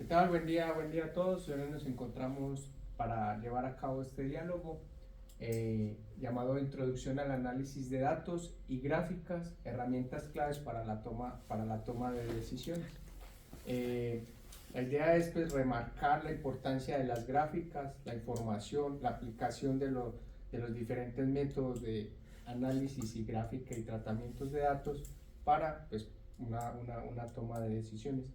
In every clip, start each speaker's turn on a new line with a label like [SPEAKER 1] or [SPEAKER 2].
[SPEAKER 1] ¿Qué tal? Buen día a todos. Hoy nos encontramos para llevar a cabo este diálogo llamado Introducción al análisis de datos y gráficas, herramientas claves para la toma de decisiones. La idea es pues, remarcar la importancia de las gráficas, la información, la aplicación de los diferentes métodos de análisis y gráfica y tratamientos de datos para pues, una toma de decisiones.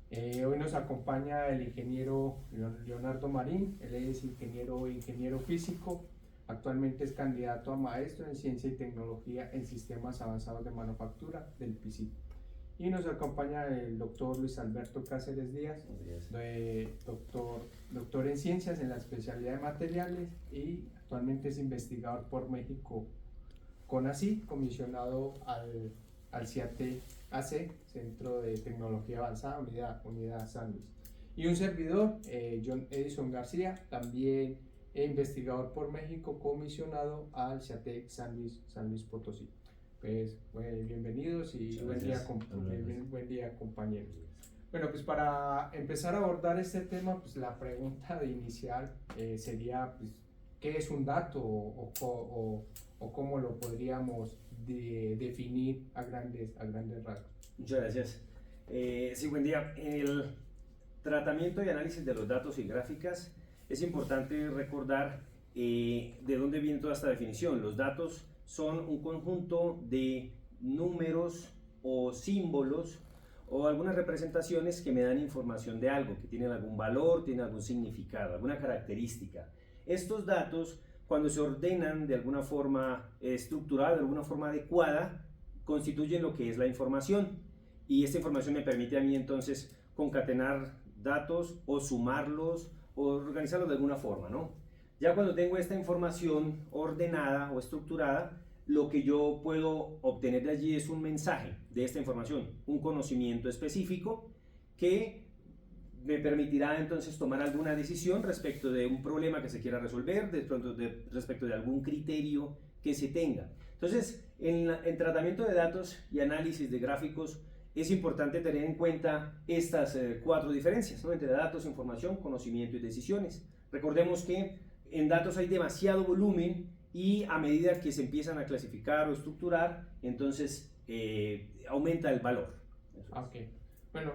[SPEAKER 1] Hoy nos acompaña el ingeniero Leonardo Marín. Él es ingeniero físico, actualmente es candidato a maestro en ciencia y tecnología en sistemas avanzados de manufactura del PISIT. Y nos acompaña el doctor Luis Alberto Cáceres Díaz, doctor en ciencias en la especialidad de materiales y actualmente es investigador por México CONACYT, comisionado al CIAT AC, Centro de Tecnología Avanzada, Unidad San Luis. Y un servidor, John Edison García, también investigador por México, comisionado al CIATEC San Luis Potosí. Pues bienvenidos y buen día compañeros. Bueno, pues para empezar a abordar este tema, pues la pregunta inicial sería, pues, ¿qué es un dato o cómo lo podríamos definir a grandes rasgos?
[SPEAKER 2] Muchas gracias. Sí, buen día. El tratamiento y análisis de los datos y gráficas es importante recordar de dónde viene toda esta definición. Los datos son un conjunto de números o símbolos o algunas representaciones que me dan información de algo, que tienen algún valor, tienen algún significado, alguna característica. Estos datos, cuando se ordenan de alguna forma estructurada, de alguna forma adecuada, constituyen lo que es la información. Y esta información me permite a mí entonces concatenar datos o sumarlos o organizarlos de alguna forma, ¿no? Ya cuando tengo esta información ordenada o estructurada, lo que yo puedo obtener de allí es un mensaje de esta información, un conocimiento específico que me permitirá entonces tomar alguna decisión respecto de un problema que se quiera resolver, respecto de algún criterio que se tenga. Entonces, en tratamiento de datos y análisis de gráficos, es importante tener en cuenta estas cuatro diferencias, ¿no? Entre datos, información, conocimiento y decisiones. Recordemos que en datos hay demasiado volumen y a medida que se empiezan a clasificar o estructurar, entonces aumenta el valor.
[SPEAKER 1] Ok. Bueno,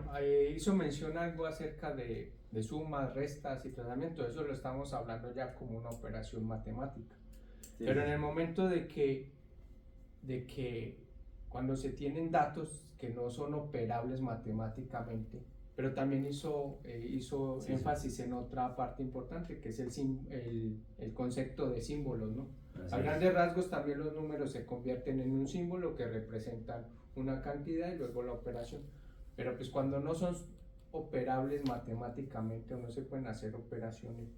[SPEAKER 1] hizo mención algo acerca de sumas, restas y tratamiento. Eso lo estamos hablando ya como una operación matemática. Sí. Pero en el momento de que cuando se tienen datos que no son operables matemáticamente, pero también hizo énfasis en otra parte importante, que es el concepto de símbolos, ¿no? A grandes rasgos también los números se convierten en un símbolo que representan una cantidad y luego la operación. Pero pues cuando no son operables matemáticamente o no se pueden hacer operaciones,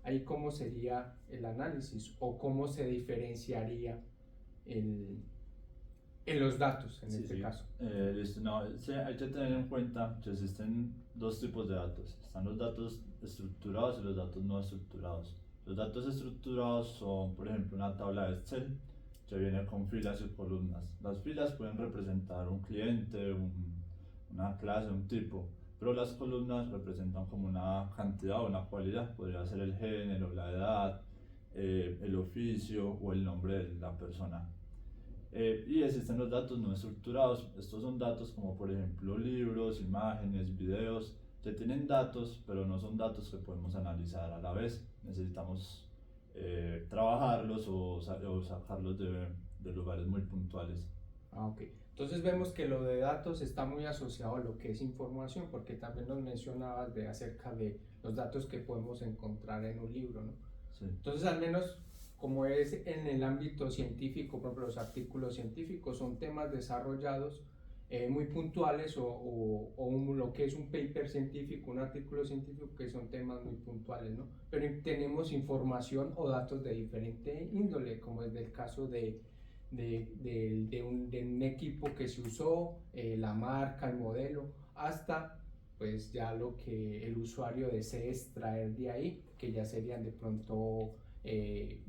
[SPEAKER 1] ahí cómo sería el análisis o cómo se diferenciaría en los datos en este caso.
[SPEAKER 3] Listo, no, hay que tener en cuenta que existen dos tipos de datos. Están los datos estructurados y los datos no estructurados. Los datos estructurados son, por ejemplo, una tabla de Excel que viene con filas y columnas. Las filas pueden representar un cliente, una clase, un tipo, pero las columnas representan como una cantidad o una cualidad. Podría ser el género, la edad, el oficio o el nombre de la persona. Y existen los datos no estructurados. Estos son datos como por ejemplo libros, imágenes, videos, que tienen datos pero no son datos que podemos analizar a la vez. Necesitamos trabajarlos o sacarlos de lugares muy puntuales.
[SPEAKER 1] Ok. Entonces vemos que lo de datos está muy asociado a lo que es información, porque también nos mencionabas acerca de los datos que podemos encontrar en un libro, ¿no?
[SPEAKER 3] Sí.
[SPEAKER 1] Entonces al menos como es en el ámbito científico, por ejemplo los artículos científicos son temas desarrollados muy puntuales o lo que es un paper científico, un artículo científico, que son temas muy puntuales, ¿no? Pero tenemos información o datos de diferente índole, como es del caso de un equipo que se usó, la marca, el modelo, hasta pues ya lo que el usuario desee extraer de ahí, que ya serían de pronto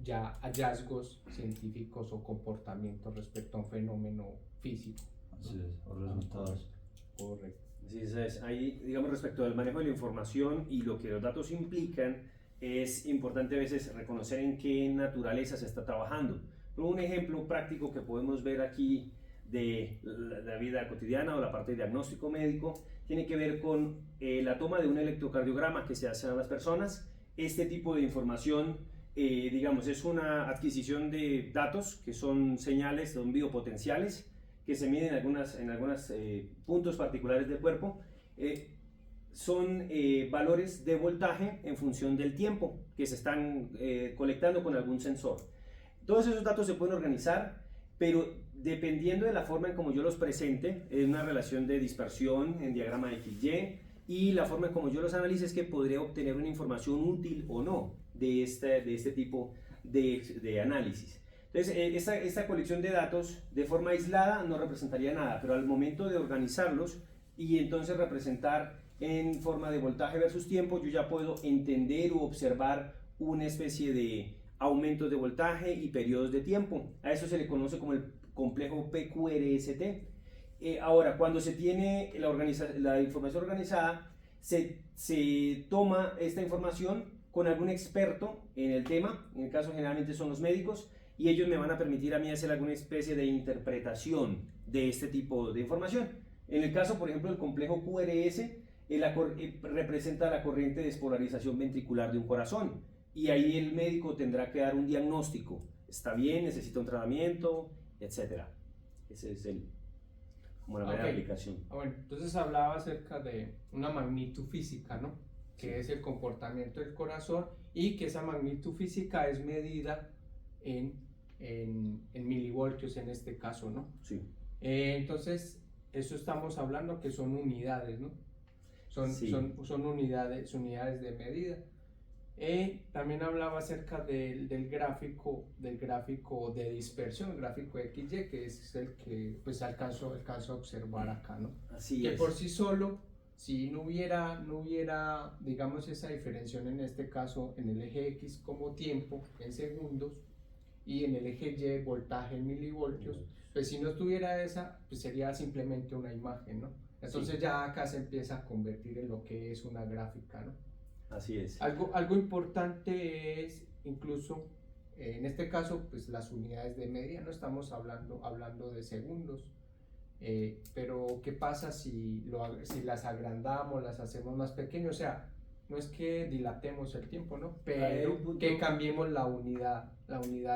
[SPEAKER 1] ya hallazgos científicos o comportamientos respecto a un fenómeno físico.
[SPEAKER 3] Así es, o resultados.
[SPEAKER 1] Correcto.
[SPEAKER 2] Así es. Ahí, digamos, respecto al manejo de la información y lo que los datos implican, es importante a veces reconocer en qué naturaleza se está trabajando. Pero un ejemplo práctico que podemos ver aquí de la vida cotidiana o la parte de diagnóstico médico tiene que ver con la toma de un electrocardiograma que se hace a las personas. Este tipo de información, digamos, es una adquisición de datos que son señales, son biopotenciales que se miden en algunos puntos particulares del cuerpo. Son valores de voltaje en función del tiempo que se están colectando con algún sensor. Todos esos datos se pueden organizar, pero dependiendo de la forma en como yo los presente, en una relación de dispersión en diagrama XY, y la forma en como yo los analice es que podría obtener una información útil o no de este tipo de análisis. Entonces, esta colección de datos de forma aislada no representaría nada, pero al momento de organizarlos y entonces representar en forma de voltaje versus tiempo, yo ya puedo entender o observar una especie de aumentos de voltaje y periodos de tiempo. A eso se le conoce como el complejo PQRST. Ahora, cuando se tiene la información organizada, se toma esta información con algún experto en el tema, en el caso generalmente son los médicos, y ellos me van a permitir a mí hacer alguna especie de interpretación de este tipo de información. En el caso, por ejemplo, del complejo QRS, representa la corriente de despolarización ventricular de un corazón, y ahí el médico tendrá que dar un diagnóstico. ¿Está bien? ¿Necesita un tratamiento? Etcétera. Ese es como la manera de aplicación.
[SPEAKER 1] Bueno, entonces hablaba acerca de una magnitud física, ¿no? Que es el comportamiento del corazón, y que esa magnitud física es medida en milivoltios en este caso, ¿no?
[SPEAKER 2] Sí.
[SPEAKER 1] Entonces, eso estamos hablando que son unidades, ¿no? Son unidades de medida. También hablaba acerca del gráfico de dispersión, el gráfico XY, que es el que pues alcanzo a observar acá, ¿no?
[SPEAKER 2] Así
[SPEAKER 1] que
[SPEAKER 2] es.
[SPEAKER 1] Por sí solo, si no hubiera, digamos, esa diferenciación en este caso en el eje X como tiempo en segundos y en el eje Y voltaje en milivoltios, pues si no tuviera esa, pues sería simplemente una imagen, ¿no? Entonces sí, ya acá se empieza a convertir en lo que es una gráfica, ¿no?
[SPEAKER 2] Así es.
[SPEAKER 1] Algo importante es incluso, en este caso, pues las unidades de medida, no estamos hablando de segundos, pero ¿qué pasa si las agrandamos, las hacemos más pequeñas? O sea, no es que dilatemos el tiempo, ¿no? Pero que cambiemos la unidad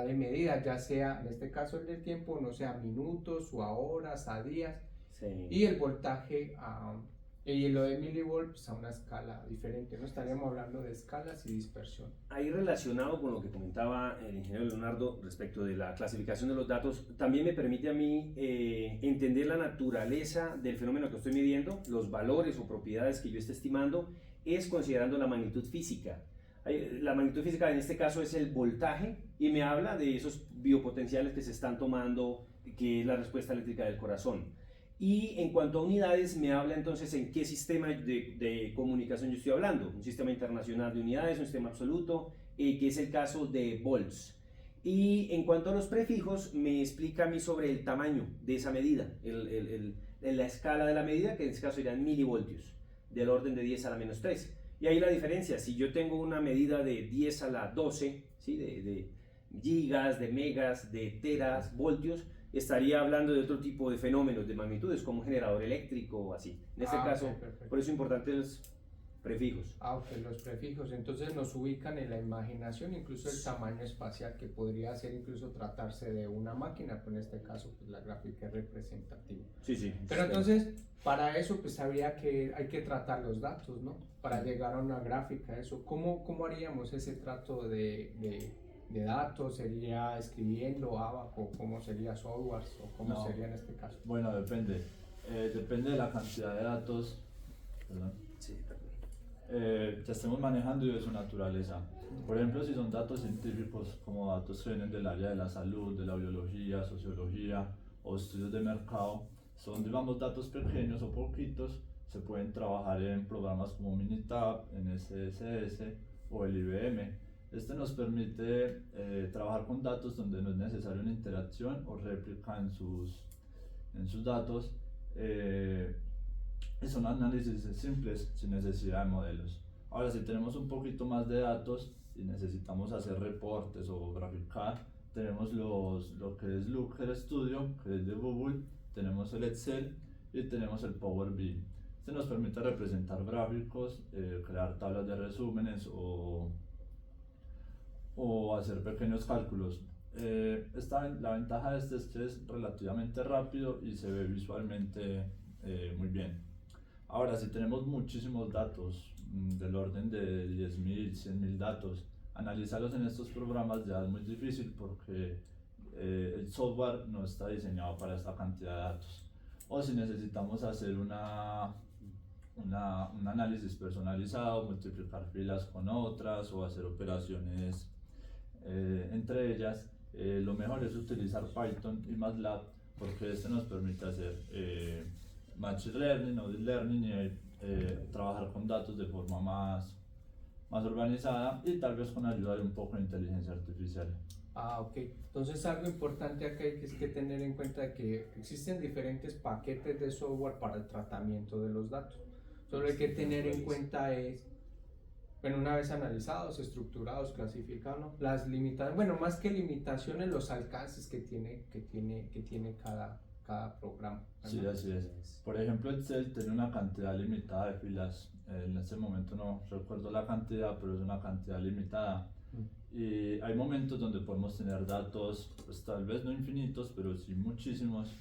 [SPEAKER 1] de medida, ya sea, en este caso el del tiempo, no sea minutos o a horas, a días, sí, y el voltaje y lo de milivolts a una escala diferente, ¿no? Estaríamos hablando de escalas y dispersión.
[SPEAKER 2] Ahí relacionado con lo que comentaba el ingeniero Leonardo respecto de la clasificación de los datos, también me permite a mí entender la naturaleza del fenómeno que estoy midiendo, los valores o propiedades que yo esté estimando, es considerando la magnitud física. La magnitud física en este caso es el voltaje y me habla de esos biopotenciales que se están tomando, que es la respuesta eléctrica del corazón. Y en cuanto a unidades, me habla entonces en qué sistema de comunicación yo estoy hablando. Un sistema internacional de unidades, un sistema absoluto, que es el caso de volts. Y en cuanto a los prefijos, me explica a mí sobre el tamaño de esa medida, la escala de la medida, que en este caso serían milivoltios, del orden de 10 a la menos 3. Y ahí la diferencia, si yo tengo una medida de 10 a la 12, ¿sí? de gigas, de megas, de teras, voltios, estaría hablando de otro tipo de fenómenos de magnitudes, como un generador eléctrico o así. En este caso, okay, por eso es importante los prefijos.
[SPEAKER 1] Ok, los prefijos, entonces nos ubican en la imaginación, incluso el tamaño espacial, que podría ser incluso tratarse de una máquina, pero en este caso pues, la gráfica es representativa.
[SPEAKER 2] Sí, sí.
[SPEAKER 1] Pero entonces, para eso pues hay que tratar los datos, ¿no? Para llegar a una gráfica, eso. ¿Cómo haríamos ese trato de datos? ¿Sería escribiendo ABAP o cómo sería softwares o cómo sería en este caso?
[SPEAKER 3] Bueno, depende de la cantidad de datos, perdón,
[SPEAKER 2] sí,
[SPEAKER 3] que estemos manejando y de su naturaleza. Por ejemplo, si son datos científicos como datos que vienen del área de la salud, de la biología, sociología o estudios de mercado, son, digamos, datos pequeños o poquitos, se pueden trabajar en programas como Minitab, en SSS o el IBM. Este nos permite trabajar con datos donde no es necesaria una interacción o réplica en sus datos, y son análisis simples sin necesidad de modelos. Ahora, si tenemos un poquito más de datos y necesitamos hacer reportes o graficar, tenemos lo que es Looker Studio, que es de Google, tenemos el Excel y tenemos el Power BI. Este nos permite representar gráficos, crear tablas de resúmenes o hacer pequeños cálculos. La ventaja de este es que es relativamente rápido y se ve visualmente muy bien. Ahora, si tenemos muchísimos datos, del orden de 10.000, 100.000 datos, analizarlos en estos programas ya es muy difícil porque el software no está diseñado para esta cantidad de datos. O si necesitamos hacer un análisis personalizado, multiplicar filas con otras o hacer operaciones entre ellas, lo mejor es utilizar Python y MATLAB porque este nos permite hacer Machine Learning o Deep Learning y trabajar con datos de forma más organizada y tal vez con ayuda de un poco de inteligencia artificial.
[SPEAKER 1] Ok. Entonces algo importante acá hay que tener en cuenta que existen diferentes paquetes de software para el tratamiento de los datos. Solo hay que tener en cuenta es, bueno, una vez analizados, estructurados, clasificados, ¿no? Las limitaciones, bueno, más que limitaciones, los alcances que tiene cada programa, ¿no?
[SPEAKER 3] Sí, así es. Por ejemplo, Excel tiene una cantidad limitada de filas. En este momento no recuerdo la cantidad, pero es una cantidad limitada. Y hay momentos donde podemos tener datos, pues tal vez no infinitos, pero sí muchísimos.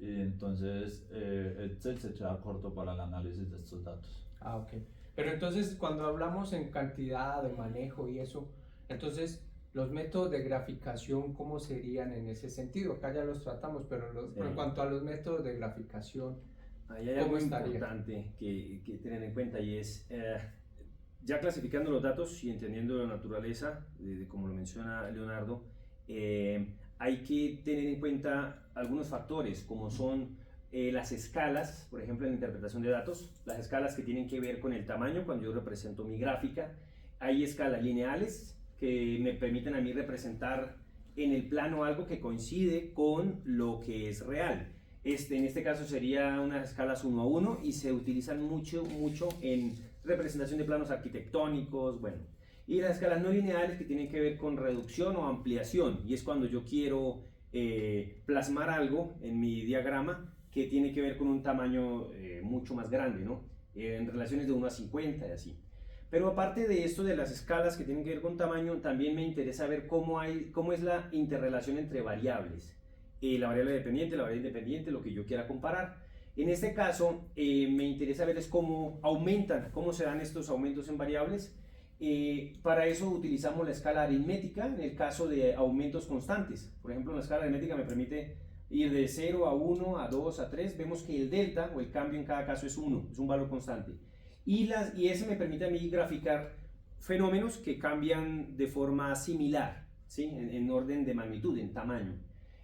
[SPEAKER 3] Y entonces Excel se queda corto para el análisis de estos datos.
[SPEAKER 1] Ok. Pero entonces cuando hablamos en cantidad de manejo y eso, entonces los métodos de graficación, ¿cómo serían en ese sentido? Acá ya los tratamos, pero en cuanto a los métodos de graficación,
[SPEAKER 2] ahí hay algo importante que tener en cuenta y es, ya clasificando los datos y entendiendo la naturaleza, como lo menciona Leonardo, hay que tener en cuenta algunos factores como son las escalas, por ejemplo en la interpretación de datos, las escalas que tienen que ver con el tamaño cuando yo represento mi gráfica. Hay escalas lineales que me permiten a mí representar en el plano algo que coincide con lo que es real. En este caso sería unas escalas 1 a 1 y se utilizan mucho en representación de planos arquitectónicos, bueno. Y las escalas no lineales que tienen que ver con reducción o ampliación, y es cuando yo quiero plasmar algo en mi diagrama que tiene que ver con un tamaño mucho más grande, ¿no? En relaciones de 1 a 50 y así. Pero aparte de esto de las escalas que tienen que ver con tamaño, también me interesa ver cómo es la interrelación entre variables. La variable dependiente, la variable independiente, lo que yo quiera comparar. En este caso, me interesa ver es cómo aumentan, cómo se dan estos aumentos en variables. Para eso utilizamos la escala aritmética en el caso de aumentos constantes. Por ejemplo, la escala aritmética me permite ir de 0 a 1, a 2, a 3. Vemos que el delta o el cambio en cada caso es 1, es un valor constante. Y ese me permite a mí graficar fenómenos que cambian de forma similar, ¿sí? En orden de magnitud, en tamaño.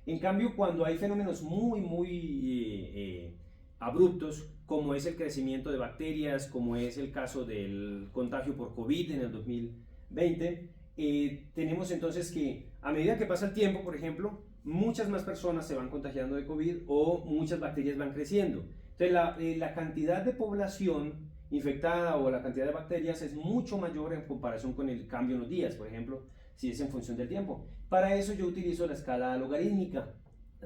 [SPEAKER 2] En cambio, cuando hay fenómenos muy abruptos, como es el crecimiento de bacterias, como es el caso del contagio por COVID en el 2020, tenemos entonces que a medida que pasa el tiempo, por ejemplo, muchas más personas se van contagiando de COVID o muchas bacterias van creciendo. Entonces la cantidad de población infectada o la cantidad de bacterias es mucho mayor en comparación con el cambio en los días, por ejemplo, si es en función del tiempo. Para eso yo utilizo la escala logarítmica.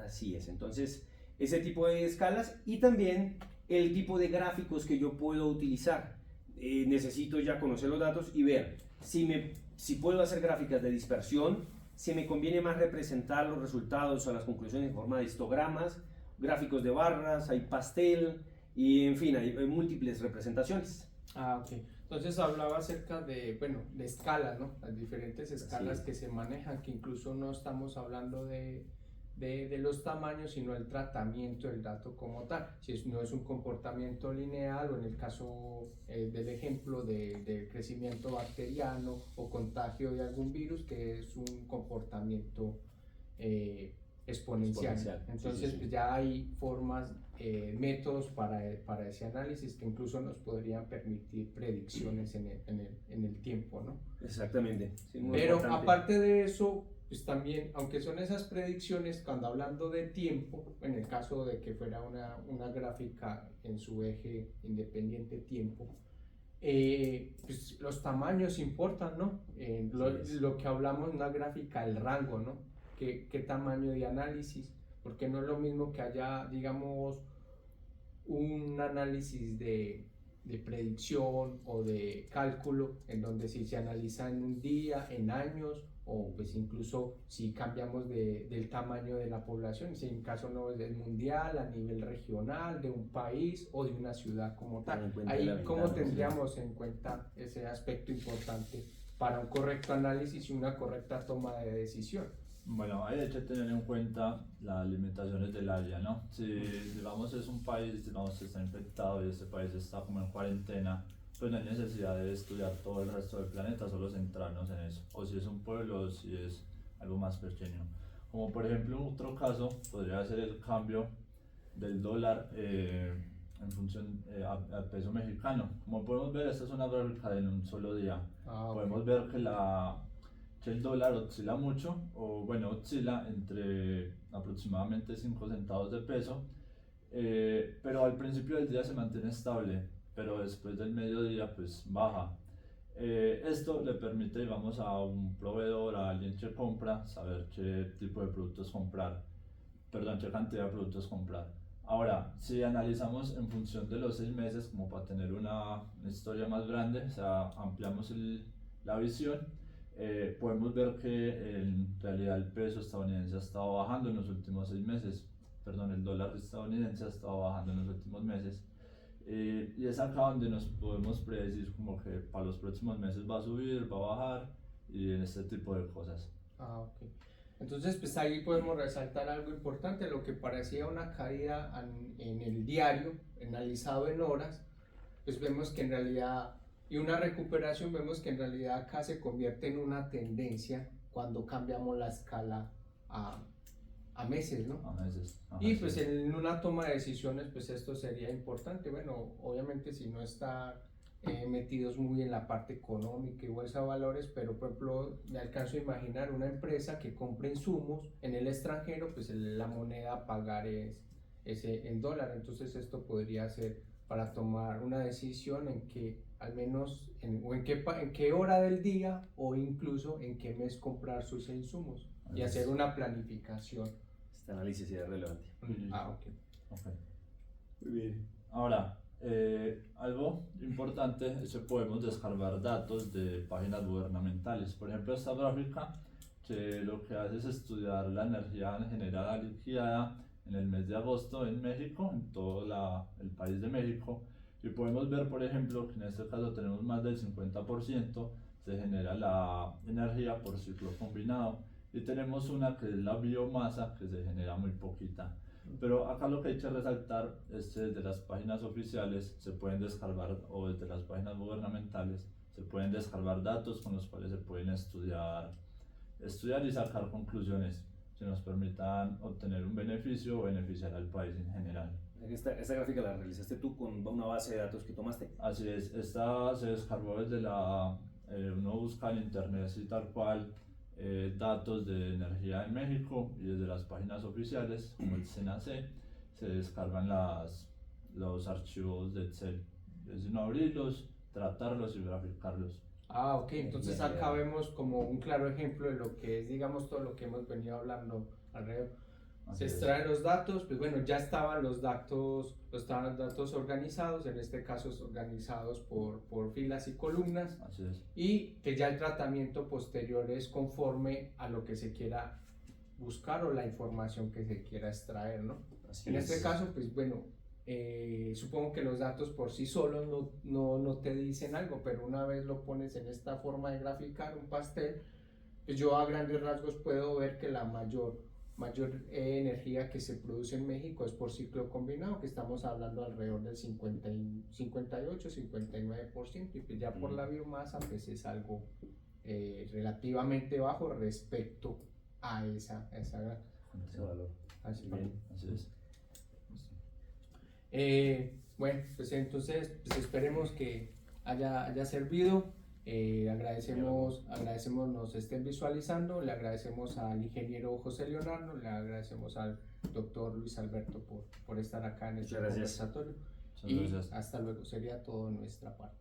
[SPEAKER 2] Así es, entonces ese tipo de escalas y también el tipo de gráficos que yo puedo utilizar. Necesito ya conocer los datos y ver si puedo hacer gráficas de dispersión, si me conviene más representar los resultados o las conclusiones en forma de histogramas, gráficos de barras, hay pastel y en fin, hay múltiples representaciones.
[SPEAKER 1] Ok. Entonces hablaba acerca de, bueno, de escalas, ¿no? Las diferentes escalas que se manejan, que incluso no estamos hablando de los tamaños, sino el tratamiento del dato como tal. Si no es un comportamiento lineal o en el caso del ejemplo de crecimiento bacteriano o contagio de algún virus, que es un comportamiento exponencial. Entonces pues ya hay formas, métodos para ese análisis que incluso nos podrían permitir predicciones en el tiempo, ¿no?
[SPEAKER 2] Exactamente. Sí,
[SPEAKER 1] pero
[SPEAKER 2] importante.
[SPEAKER 1] aparte de eso, pues también, aunque son esas predicciones, cuando hablando de tiempo, en el caso de que fuera una gráfica en su eje independiente tiempo, pues los tamaños importan, ¿no? Lo que hablamos en una gráfica, el rango, ¿no? ¿Qué tamaño de análisis? Porque no es lo mismo que haya, digamos, un análisis de predicción o de cálculo, en donde si se analiza en un día, en años, o pues incluso si cambiamos del tamaño de la población, si en caso no es mundial, a nivel regional, de un país o de una ciudad como tal. Ahí cómo tendríamos en cuenta ese aspecto importante para un correcto análisis y una correcta toma de decisión.
[SPEAKER 3] Bueno, hay que tener en cuenta las limitaciones del área, ¿no? Si, digamos, es un país, digamos, que está infectado y este país está como en cuarentena, pues no hay necesidad de estudiar todo el resto del planeta, solo centrarnos en eso. O si es un pueblo, o si es algo más pequeño. Como por ejemplo, otro caso podría ser el cambio del dólar en función al peso mexicano. Como podemos ver, esta es una gráfica de un solo día. Podemos ver que el dólar oscila mucho, o bueno, oscila entre aproximadamente 5 centavos de peso, pero al principio del día se mantiene estable, pero después del mediodía pues baja. Esto le permite, digamos, a un proveedor, a alguien que compra, saber qué tipo de productos comprar, perdón, qué cantidad de productos comprar. Ahora, si analizamos en función de los 6 meses, como para tener una historia más grande, o sea, ampliamos la visión, podemos ver que en realidad el peso estadounidense ha estado bajando en los últimos 6 meses, perdón, el dólar estadounidense ha estado bajando en los últimos meses, y es acá donde nos podemos predecir como que para los próximos meses va a subir, va a bajar y en este tipo de cosas.
[SPEAKER 1] Ok. Entonces, pues ahí podemos resaltar algo importante, lo que parecía una caída en el diario, analizado en horas, pues vemos que en realidad, y una recuperación, vemos que en realidad acá se convierte en una tendencia cuando cambiamos la escala a meses, ¿no?
[SPEAKER 3] A meses.
[SPEAKER 1] Y pues en una toma de decisiones, pues esto sería importante. Bueno, obviamente si no está metidos muy en la parte económica y bolsa de valores, pero por ejemplo me alcanzo a imaginar una empresa que compre insumos en el extranjero, pues la moneda a pagar es en dólar. Entonces esto podría ser para tomar una decisión en que al menos o en qué hora del día o incluso en qué mes comprar sus insumos y hacer una planificación.
[SPEAKER 2] Este análisis sería relevante.
[SPEAKER 3] Okay. Muy bien. Ahora, algo importante es que podemos descargar datos de páginas gubernamentales. Por ejemplo, esta gráfica que lo que hace es estudiar la energía generada liquidada en el mes de agosto en México, en todo el país de México, y podemos ver, por ejemplo, que en este caso tenemos más del 50% se genera la energía por ciclo combinado, y tenemos una que es la biomasa, que se genera muy poquita. Pero acá lo que hay que resaltar es que desde las páginas oficiales se pueden descargar, o desde las páginas gubernamentales se pueden descargar datos con los cuales se pueden estudiar y sacar conclusiones que nos permitan obtener un beneficio o beneficiar al país en general.
[SPEAKER 2] Esta gráfica la realizaste tú con una base de datos que tomaste.
[SPEAKER 3] Así es, esta se descargó desde uno busca en internet así tal cual datos de energía en México, y desde las páginas oficiales como el SENACE se descargan los archivos de Excel, es no abrirlos, tratarlos y graficarlos.
[SPEAKER 1] Ok, entonces acá vemos como un claro ejemplo de lo que es, digamos, todo lo que hemos venido hablando alrededor. Se extraen los datos, pues bueno, ya estaban los datos organizados, en este caso organizados por filas y columnas.
[SPEAKER 3] Así es.
[SPEAKER 1] Y que ya el tratamiento posterior es conforme a lo que se quiera buscar o la información que se quiera extraer, ¿no? En este caso, pues bueno, supongo que los datos por sí solos no te dicen algo, pero una vez lo pones en esta forma de graficar un pastel, pues yo a grandes rasgos puedo ver que la mayor energía que se produce en México es por ciclo combinado, que estamos hablando alrededor del 58-59%, y pues ya por la biomasa pues es algo relativamente bajo respecto a ese
[SPEAKER 2] valor.
[SPEAKER 1] Así
[SPEAKER 3] es.
[SPEAKER 1] Bueno, pues entonces pues esperemos que haya servido. Agradecemos nos estén visualizando, le agradecemos al ingeniero José Leonardo, le agradecemos al doctor Luis Alberto por estar acá en este
[SPEAKER 2] Muchas gracias.
[SPEAKER 1] conversatorio.
[SPEAKER 3] Muchas
[SPEAKER 1] Y
[SPEAKER 3] gracias.
[SPEAKER 1] hasta luego, sería todo de nuestra parte.